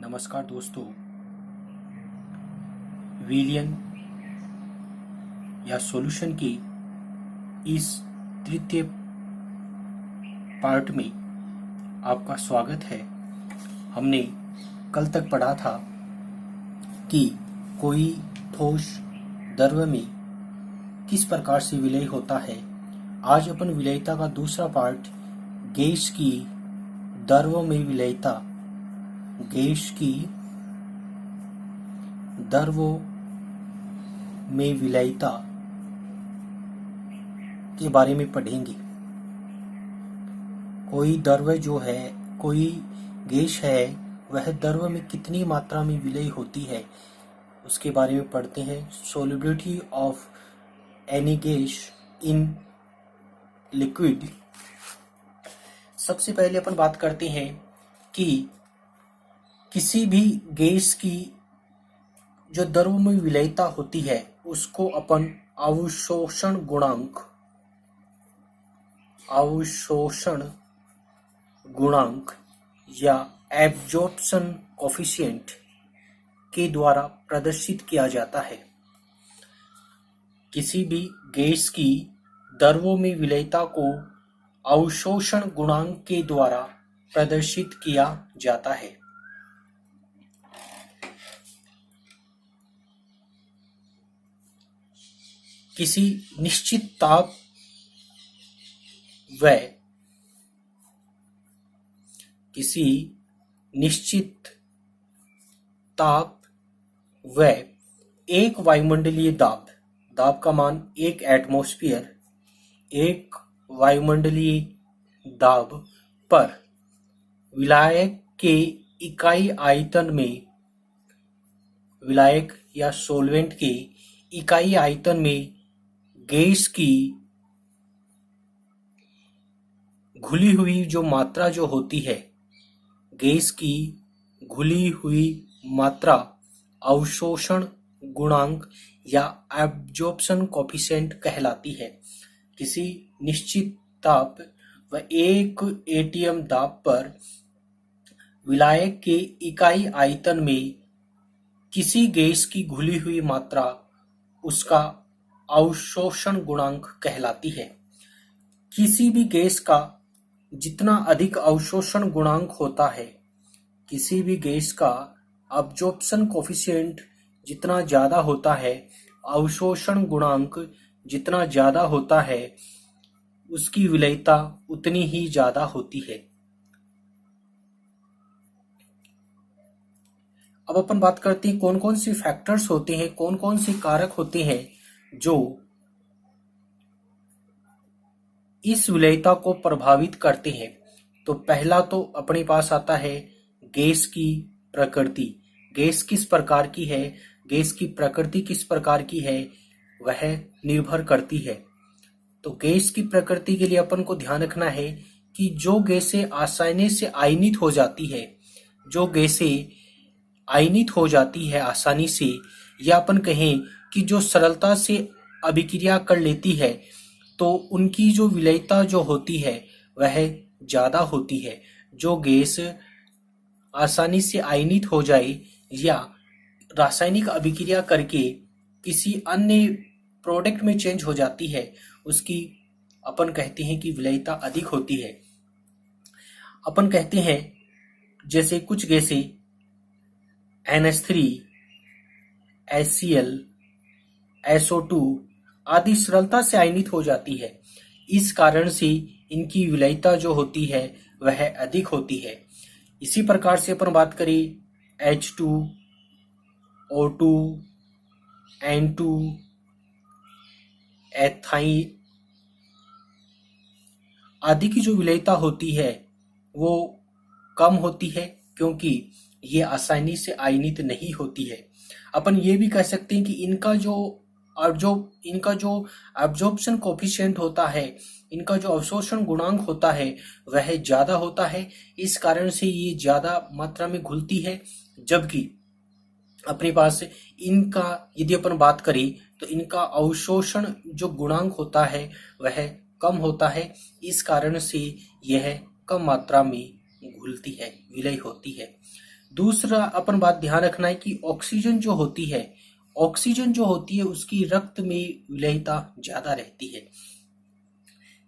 नमस्कार दोस्तों। विलयन या सॉल्यूशन की इस तृतीय पार्ट में आपका स्वागत है। हमने कल तक पढ़ा था कि कोई ठोस द्रव्य में किस प्रकार से विलय होता है। आज अपन विलयता का दूसरा पार्ट गैस की द्रव्य में विलयता, गैस की द्रव्य में विलयता के बारे में पढ़ेंगे। कोई द्रव्य जो है, कोई गैस है, वह द्रव्य में कितनी मात्रा में विलय होती है उसके बारे में पढ़ते हैं। Solubility of any gas in liquid. सबसे पहले अपन बात करते हैं कि किसी भी गैस की जो द्रव्य में विलयता होती है उसको अपन अवशोषण गुणांक या एब्जॉर्प्शन कोफिशिएंट के द्वारा प्रदर्शित किया जाता है। किसी भी गैस की द्रव्यों में विलयता को अवशोषण गुणांक के द्वारा प्रदर्शित किया जाता है। किसी निश्चित ताप व एक वायुमंडलीय दाब का मान 1 एटमॉस्फेयर, एक वायुमंडलीय दाब पर विलायक के इकाई आयतन में, विलायक या सॉल्वेंट के इकाई आयतन में गैस की घुली हुई जो मात्रा जो होती है, गैस की घुली हुई मात्रा अवशोषण गुणांक या एब्जॉर्प्शन कोफिशिएंट कहलाती है। किसी निश्चित ताप व 1 एटीएम दाब पर विलायक के इकाई आयतन में किसी गैस की घुली हुई मात्रा उसका अवशोषण गुणांक कहलाती है। किसी भी गैस का जितना अधिक अवशोषण गुणांक होता है, किसी भी गैस का अब्जॉर्प्शन कोफिशिएंट जितना ज्यादा होता है, अवशोषण गुणांक जितना ज्यादा होता है, उसकी विलयता उतनी ही ज्यादा होती है। अब अपन बात करते हैं कौन कौन से फैक्टर्स होते हैं, कौन कौन से कारक होते हैं जो इस विलयता को प्रभावित करते हैं। तो पहला तो अपने पास आता है गैस की प्रकृति। गैस किस प्रकार की है, गैस की प्रकृति किस प्रकार की है, वह निर्भर करती है। तो गैस की प्रकृति के लिए अपन को ध्यान रखना है कि जो गैसें आसानी से आयनित हो जाती है, जो गैसें आयनित हो जाती है आसानी से, या अपन कहें कि जो सरलता से अभिक्रिया कर लेती है, तो उनकी जो विलयता जो होती है वह ज्यादा होती है। जो गैस आसानी से आयनित हो जाए या रासायनिक अभिक्रिया करके किसी अन्य प्रोडक्ट में चेंज हो जाती है, उसकी अपन कहते हैं कि विलयता अधिक होती है। अपन कहते हैं जैसे कुछ गैसें NH3, HCl, SO2 आदि सरलता से आयनित हो जाती है। इस कारण से इनकी विलयता जो होती है वह अधिक होती है। इसी प्रकार से अपन बात करें H2, O2, N2, एथाइन आदि की जो विलयता होती है वो कम होती है, क्योंकि ये आसानी से आयनित नहीं होती है। अपन ये भी कह सकते हैं कि इनका जो एब्जॉर्प्शन कोफिशिएंट होता है, इनका जो अवशोषण गुणांक होता है वह ज्यादा होता है। इस कारण से ये ज्यादा मात्रा में घुलती है, जबकि अपने पास इनका यदि अपन बात करें तो इनका अवशोषण जो गुणांक होता है वह कम होता है। इस कारण से यह कम मात्रा में घुलती है, विलय होती है। दूसरा अपन बात ध्यान रखना है कि ऑक्सीजन जो होती है, उसकी रक्त में विलेयता ज्यादा रहती है।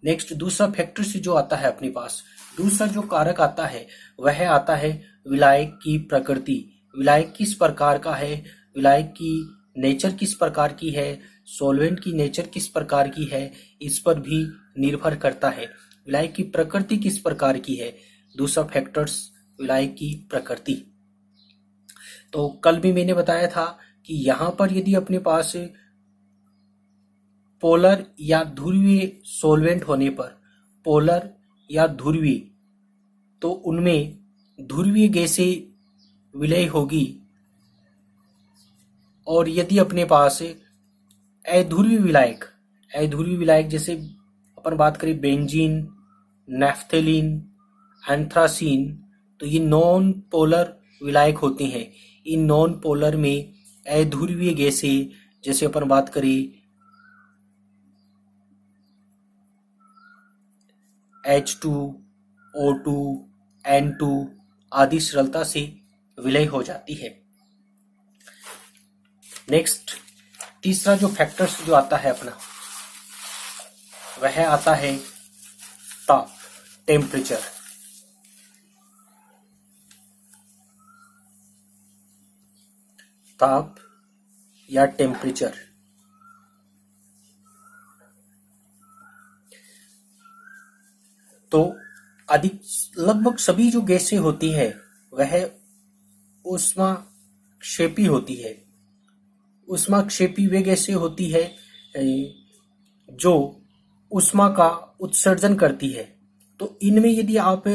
नेक्स्ट दूसरा फैक्टर से जो आता है अपने पास, दूसरा जो कारक आता है वह आता है विलायक की प्रकृति। विलायक किस प्रकार का है, विलायक की नेचर किस प्रकार की है, सॉल्वेंट की नेचर किस प्रकार की है, इस पर भी निर्भर करता है। विलायक की प्रकृति किस प्रकार की है, दूसरा फैक्टर्स विलायक की प्रकृति। तो कल भी मैंने बताया था कि यहाँ पर यदि अपने पास पोलर या ध्रुवीय सॉल्वेंट होने पर, पोलर या ध्रुवीय, तो उनमें ध्रुवीय गैसें विलय होगी, और यदि अपने पास अध्रुवीय विलायक जैसे अपन बात करें बेंजीन, नेफ्थेलीन, एंथ्रासीन, तो ये नॉन पोलर विलायक होते हैं। इन नॉन पोलर में अध्रुवीय गैसें जैसे अपन बात करें H2, O2, N2 आदि सरलता से विलय हो जाती है। नेक्स्ट तीसरा जो फैक्टर्स जो आता है अपना, वह आता है ताप, टेम्परेचर। ताप या टेम्परेचर। तो अधिक लगभग सभी जो गैसें होती है वह ऊष्माक्षेपी होती है। ऊष्माक्षेपी वे गैसें होती है जो ऊष्मा का उत्सर्जन करती है। तो इनमें यदि आप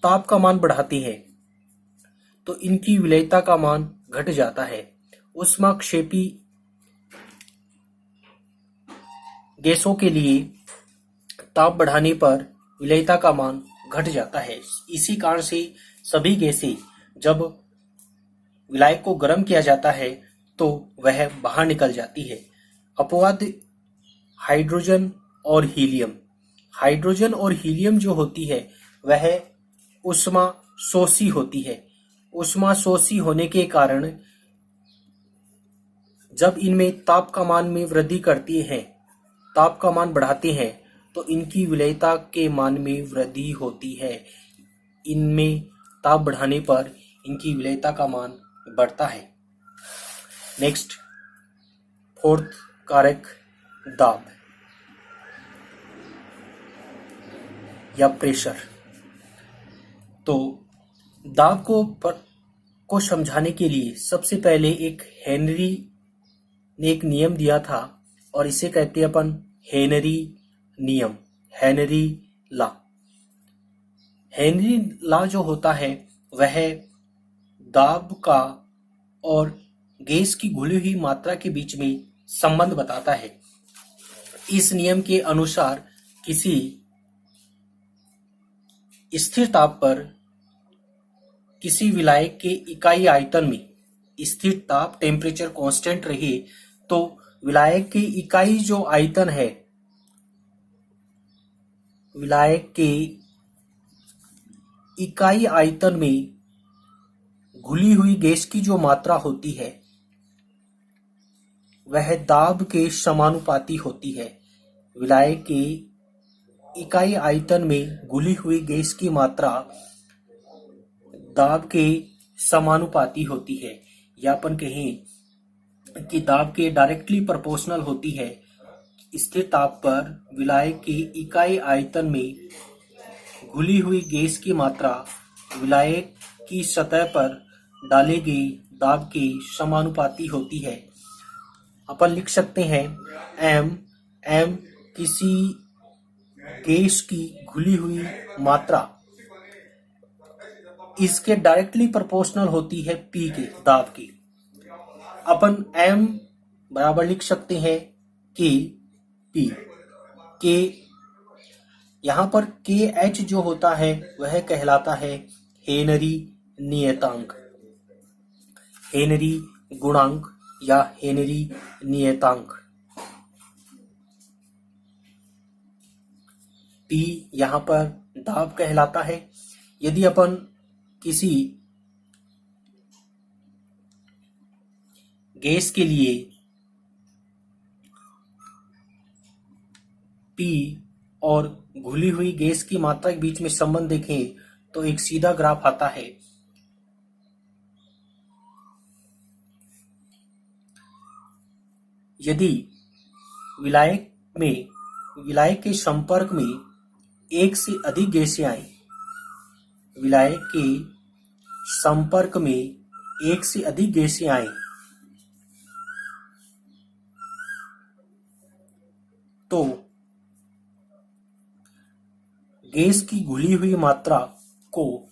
ताप का मान बढ़ाते हैं तो इनकी विलेयता का मान घट जाता है। ऊष्माक्षेपी गैसों के लिए ताप बढ़ाने पर विलेयता का मान घट जाता है। इसी कारण से सभी गैसें जब विलायक को गर्म किया जाता है तो वह बाहर निकल जाती है। अपवाद हाइड्रोजन और हीलियम। हाइड्रोजन और हीलियम जो होती है वह ऊष्मा शोषी होती है। ऊष्मा शोषी होने के कारण जब इनमें ताप का मान में वृद्धि करती है, ताप का मान बढ़ाते हैं, तो इनकी विलेयता के मान में वृद्धि होती है। इनमें ताप बढ़ाने पर इनकी विलेयता का मान बढ़ता है। नेक्स्ट फोर्थ कारक दाब या प्रेशर। तो दाब को समझाने के लिए सबसे पहले एक हेनरी ने एक नियम दिया था और इसे कहते हैं अपन हेनरी नियम, हेनरी लॉ। हेनरी लॉ जो होता है वह दाब का और गैस की घुली हुई मात्रा के बीच में संबंध बताता है। इस नियम के अनुसार किसी स्थिर ताप पर किसी विलायक के इकाई आयतन में स्थिर ताप टेम्परेचर कांस्टेंट रहे तो विलायक के इकाई जो आयतन है, विलायक के इकाई आयतन में घुली हुई गैस की जो मात्रा होती है वह दाब के समानुपाती होती है। विलायक के इकाई आयतन में घुली हुई गैस की मात्रा दाब के समानुपाती होती है, या अपन कहें कि दाब के डायरेक्टली प्रोपोर्शनल होती है। स्थिर ताप पर विलायक के इकाई आयतन में घुली हुई गैस की मात्रा विलायक की सतह पर डाले गए दाब के समानुपाती होती है। अपन लिख सकते हैं एम किसी गैस की घुली हुई मात्रा इसके डायरेक्टली प्रोपोर्शनल होती है पी के, दाब की। अपन एम बराबर लिख सकते हैं के पी के। यहां पर के एच जो होता है वह कहलाता है हेनरी नियतांक, हेनरी गुणांक या हेनरी नियतांक। पी यहां पर दाब कहलाता है। यदि अपन किसी गैस के लिए P और घुली हुई गैस की मात्रा के बीच में संबंध देखें तो एक सीधा ग्राफ आता है। यदि विलायक के संपर्क में एक से अधिक गैसें आए, विलायक के संपर्क में एक से अधिक गैसें आए तो गैस की घुली हुई मात्रा को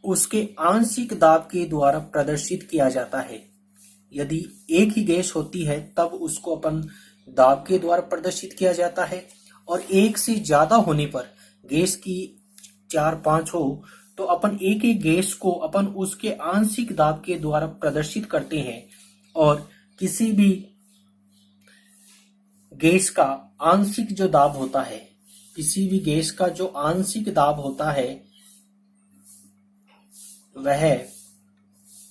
उसके आंशिक दाब के द्वारा प्रदर्शित किया जाता है। यदि एक ही गैस होती है तब उसको अपन दाब के द्वारा प्रदर्शित किया जाता है, और एक से ज्यादा होने पर, गैस की 4-5 हो तो अपन एक एक गैस को अपन उसके आंशिक दाब के द्वारा प्रदर्शित करते हैं। और किसी भी गैस का आंशिक जो दाब होता है, किसी भी गैस का जो आंशिक दाब होता है वह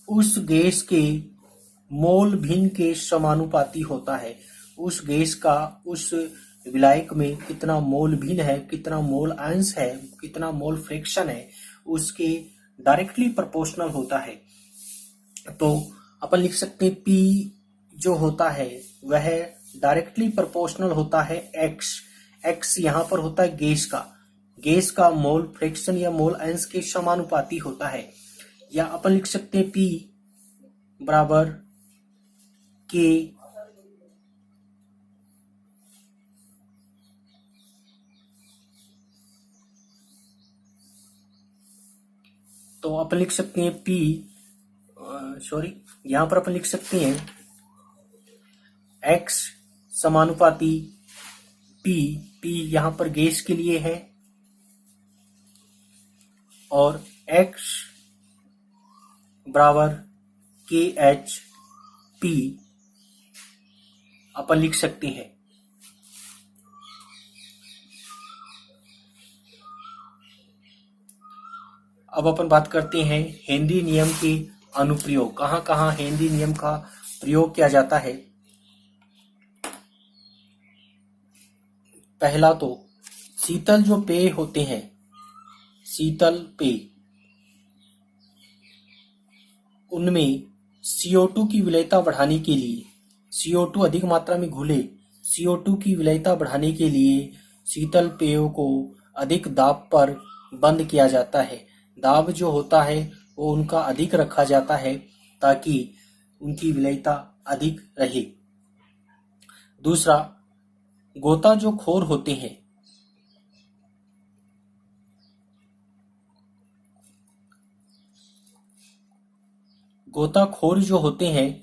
उस गैस के मोल भिन्न के समानुपाती होता है। उस गैस का उस विलायक में कितना मोल भिन्न है, कितना मोल अंश है, कितना मोल फ्रैक्शन है, उसके डायरेक्टली प्रोपोर्शनल होता है। तो अपन लिख सकते हैं P जो होता है वह डायरेक्टली प्रोपोर्शनल होता है x यहाँ पर होता है गैस का मोल फ्रैक्शन या मोल अंश के समानुपाती होता है। या अपन लिख सकते हैं P बराबर K तो अपन लिख सकते हैं यहाँ पर अपन लिख सकते हैं x समानुपाती P यहाँ पर गैस के लिए है और x बराबर KHP अपन लिख सकते हैं। अब अपन बात करते हैं हेनरी नियम के अनुप्रयोग। कहाँ कहाँ हेनरी नियम का प्रयोग किया जाता है। पहला तो शीतल जो पेय होते हैं, शीतल पेय, उनमें CO2 की विलेयता बढ़ाने के लिए, CO2 अधिक मात्रा में घुले, CO2 की विलेयता बढ़ाने के लिए शीतल पेयों को अधिक दाब पर बंद किया जाता है। दाब जो होता है वो उनका अधिक रखा जाता है ताकि उनकी विलेयता अधिक रहे। दूसरा, गोता जो खोर होते हैं, गोताखोर जो होते हैं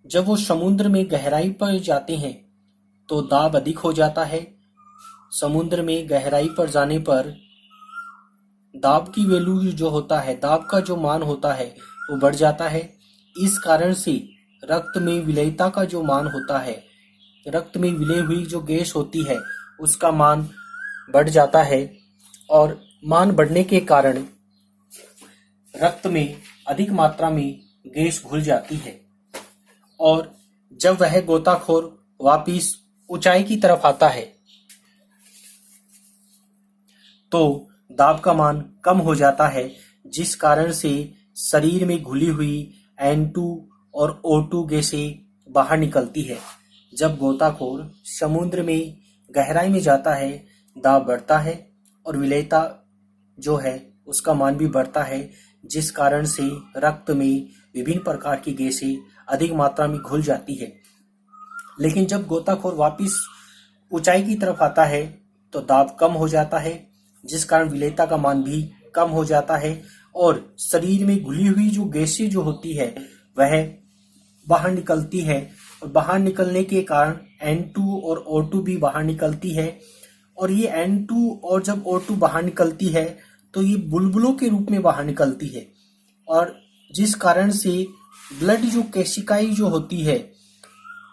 जब वो समुद्र में गहराई पर जाते हैं तो दाब अधिक हो जाता है। समुद्र में गहराई पर जाने पर दाब की वैल्यू जो होता है, दाब का जो मान होता है वो बढ़ जाता है। इस कारण से रक्त में विलेयता का जो मान होता है, रक्त में विलय हुई जो गैस होती है उसका मान बढ़ जाता है और मान बढ़ने के कारण रक्त में अधिक मात्रा में गैस घुल जाती है। और जब वह गोताखोर वापिस ऊंचाई की तरफ आता है तो दाब का मान कम हो जाता है, जिस कारण से शरीर में घुली हुई N2 और O2 गैसें बाहर निकलती है। जब गोताखोर समुद्र में गहराई में जाता है दाब बढ़ता है और विलेयता जो है उसका मान भी बढ़ता है, जिस कारण से रक्त में विभिन्न प्रकार की गैसें अधिक मात्रा में घुल जाती है। लेकिन जब गोताखोर वापिस ऊंचाई की तरफ आता है तो दाब कम हो जाता है, जिस कारण विलेयता का मान भी कम हो जाता है और शरीर में घुली हुई जो गैसें जो होती है वह बाहर निकलती है और बाहर निकलने के कारण N2 और O2 भी बाहर निकलती है। और ये N2 और जब O2 बाहर निकलती है तो ये बुलबुलों के रूप में बाहर निकलती है, और जिस कारण से ब्लड जो केशिकाई जो होती है,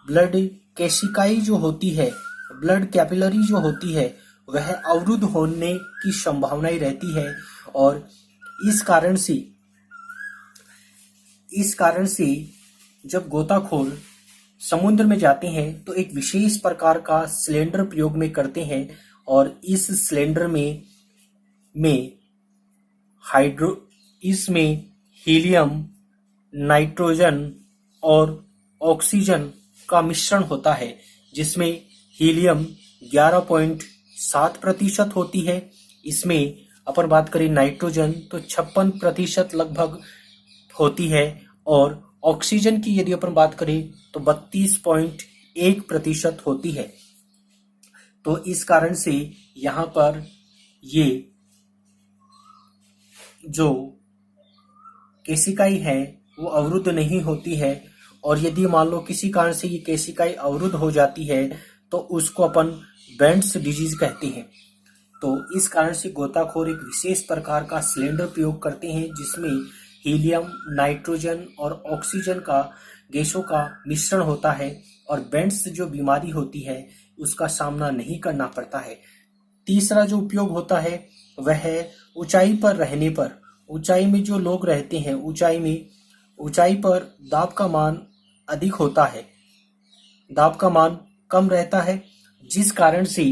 ब्लड केशिकाई जो होती है, ब्लड कैपिलरी जो होती है वह अवरुद्ध होने की संभावना रहती है और इस कारण से जब गोताखोर समुद्र में जाते हैं तो एक विशेष प्रकार का सिलेंडर प्रयोग में करते हैं, और इस सिलेंडर में हाइड्रो इसमें हीलियम, नाइट्रोजन और ऑक्सीजन का मिश्रण होता है, जिसमें हीलियम 11.7% होती है। इसमें अपन बात करें नाइट्रोजन तो 56% लगभग होती है, और ऑक्सीजन की यदि अपन बात करें तो 32.1% होती है। तो इस कारण से यहाँ पर ये जो केशिकाएं है वो अवरुद्ध नहीं होती है, और यदि मान लो किसी कारण से ये केशिकाएं अवरुद्ध हो जाती है तो उसको अपन बेंट्स डिजीज कहते हैं। तो इस कारण से गोताखोर एक विशेष प्रकार का सिलेंडर प्रयोग करते हैं, जिसमें हीलियम, नाइट्रोजन और ऑक्सीजन का गैसों का मिश्रण होता है, और बेंट्स जो बीमारी होती है उसका सामना नहीं करना पड़ता है। तीसरा जो उपयोग होता है वह है ऊंचाई पर रहने पर। ऊंचाई में जो लोग रहते हैं, ऊंचाई पर दाब का मान अधिक होता है, दाब का मान कम रहता है, जिस कारण से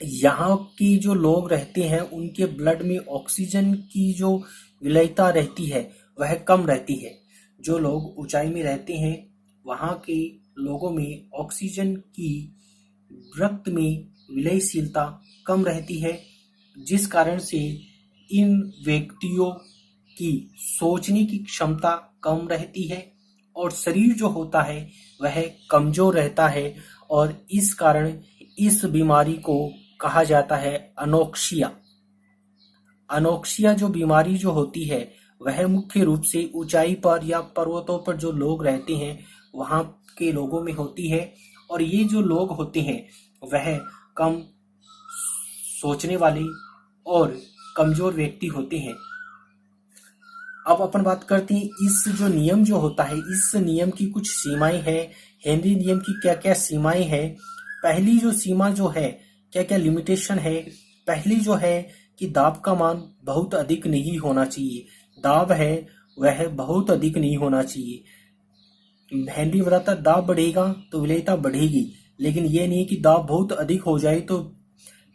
यहाँ की जो लोग रहते हैं उनके ब्लड में ऑक्सीजन की जो विलेयता रहती है वह कम रहती है। जो लोग ऊंचाई में रहते हैं वहाँ के लोगों में ऑक्सीजन की रक्त में विलयशीलता कम रहती है, जिस कारण से इन व्यक्तियों की सोचने की क्षमता कम रहती है, और शरीर जो होता है वह कमजोर रहता है, और इस कारण इस बीमारी को कहा जाता है अनोक्सिया। अनोक्सिया जो बीमारी जो होती है वह मुख्य रूप से ऊंचाई पर या पर्वतों पर जो लोग रहते हैं वहाँ के लोगों में होती है, और ये जो लोग होते हैं वह कम सोचने वाले और कमजोर व्यक्ति होते हैं। अब अपन बात करते हैं इस जो नियम जो होता है, इस नियम की कुछ सीमाएं हैं। हेनरी नियम की क्या क्या सीमाएं हैं? पहली जो सीमा जो है, क्या क्या लिमिटेशन है? पहली जो है कि दाब का मान बहुत अधिक नहीं होना चाहिए। दाब है वह बहुत अधिक नहीं होना चाहिए। हेनरी बताता दाब बढ़ेगा तो विलेयता बढ़ेगी, लेकिन ये नहीं कि दाब बहुत अधिक हो जाए तो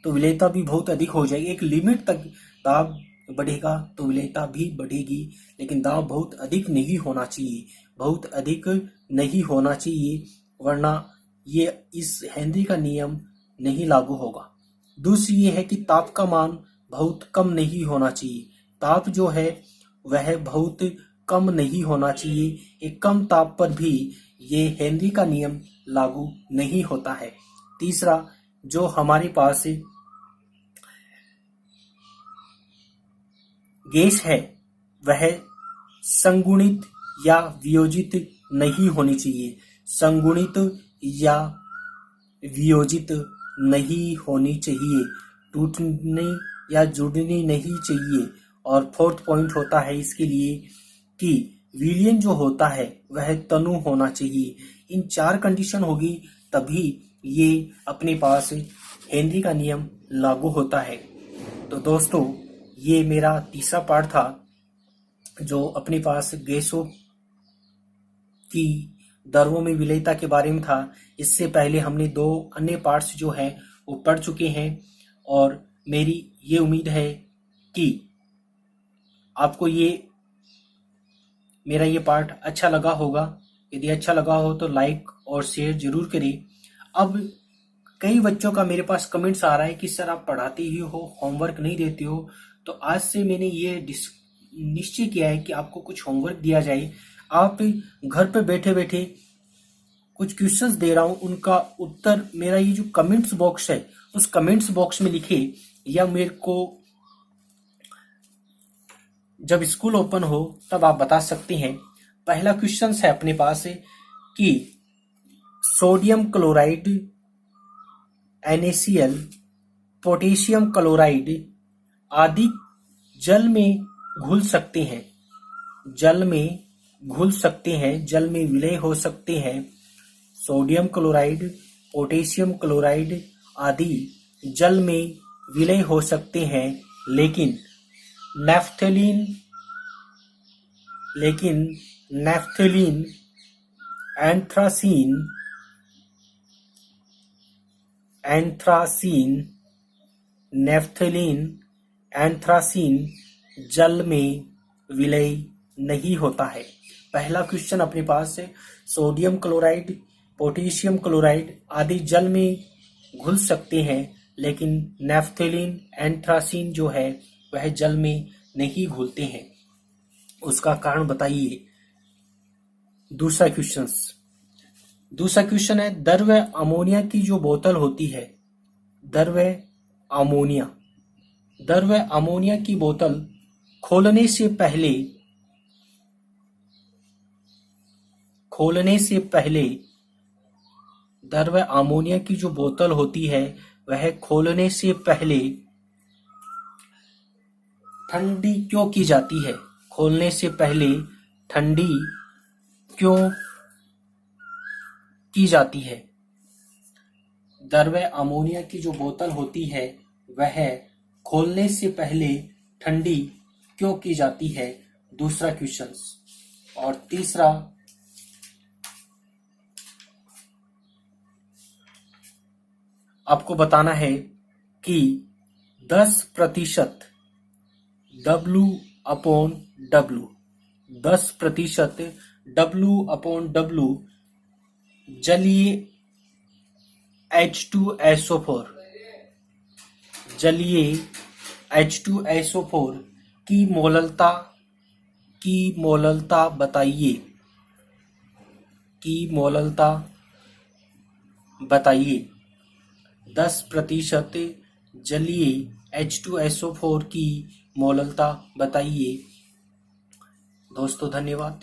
विलेयता भी बहुत अधिक हो जाएगी। एक लिमिट तक दाब बढ़ेगा तो विलेयता भी बढ़ेगी, लेकिन दाब बहुत अधिक नहीं होना चाहिए, बहुत अधिक नहीं होना चाहिए, वरना ये इस हेनरी का नियम नहीं लागू होगा। दूसरी ये है कि ताप का मान बहुत कम नहीं होना चाहिए। ताप जो है वह बहुत कम नहीं होना चाहिए। एक कम ताप पर भी ये हेनरी का नियम लागू नहीं होता है। तीसरा, जो हमारे पास गैस है वह संगुणित या वियोजित नहीं होनी चाहिए। संगुणित या वियोजित नहीं होनी चाहिए, टूटनी या जुड़नी नहीं चाहिए। और फोर्थ पॉइंट होता है इसके लिए कि विलयन जो होता है वह तनु होना चाहिए। इन 4 कंडीशन होगी तभी ये अपने पास हेनरी का नियम लागू होता है। तो दोस्तों, ये मेरा तीसरा पार्ट था जो अपने पास गैसों की दरों में विलेयता के बारे में था। इससे पहले हमने 2 अन्य पार्ट्स जो हैं वो पढ़ चुके हैं, और मेरी ये उम्मीद है कि आपको ये मेरा ये पार्ट अच्छा लगा होगा। यदि अच्छा लगा हो तो लाइक और शेयर जरूर करें। अब कई बच्चों का मेरे पास कमेंट्स आ रहा है कि सर आप पढ़ाते ही हो, होमवर्क नहीं देते हो। तो आज से मैंने ये निश्चय किया है कि आपको कुछ होमवर्क दिया जाए। आप घर पे बैठे बैठे कुछ क्वेश्चंस दे रहा हूं, उनका उत्तर मेरा ये जो कमेंट्स बॉक्स है उस कमेंट्स बॉक्स में लिखे, या मेरे को जब स्कूल ओपन हो तब आप बता सकते हैं। पहला क्वेश्चन है अपने पास कि sodium chloride, NaCl, potassium chloride आदि जल में घुल सकते हैं, जल में घुल सकते हैं, जल में विलय हो सकते हैं। सोडियम क्लोराइड, पोटेशियम क्लोराइड आदि जल में विलय हो सकते हैं, लेकिन नेफ्थलीन, लेकिन नेफ्थलीन, एंथ्रासीन, नेफ्थलीन, एंथ्रासीन जल में विलय नहीं होता है। पहला क्वेश्चन अपने पास है, सोडियम क्लोराइड, पोटेशियम क्लोराइड आदि जल में घुल सकते हैं, लेकिन नेफ्थलीन, एंथ्रासीन जो है वह जल में नहीं घुलते हैं। उसका कारण बताइए। दूसरा क्वेश्चन है, द्रव्य अमोनिया की जो बोतल होती है, द्रव्य अमोनिया की बोतल खोलने से पहले द्रव्य अमोनिया की जो बोतल होती है वह खोलने से पहले ठंडी क्यों की जाती है? खोलने से पहले ठंडी क्यों की जाती है? द्रव्य अमोनिया की जो बोतल होती है वह खोलने से पहले ठंडी क्यों की जाती है? दूसरा क्वेश्चन। और तीसरा, आपको बताना है कि 10% W/W जलीय H2SO4 की मोललता बताइए। 10% जलीय H2SO4 की मोललता बताइए। दोस्तों धन्यवाद।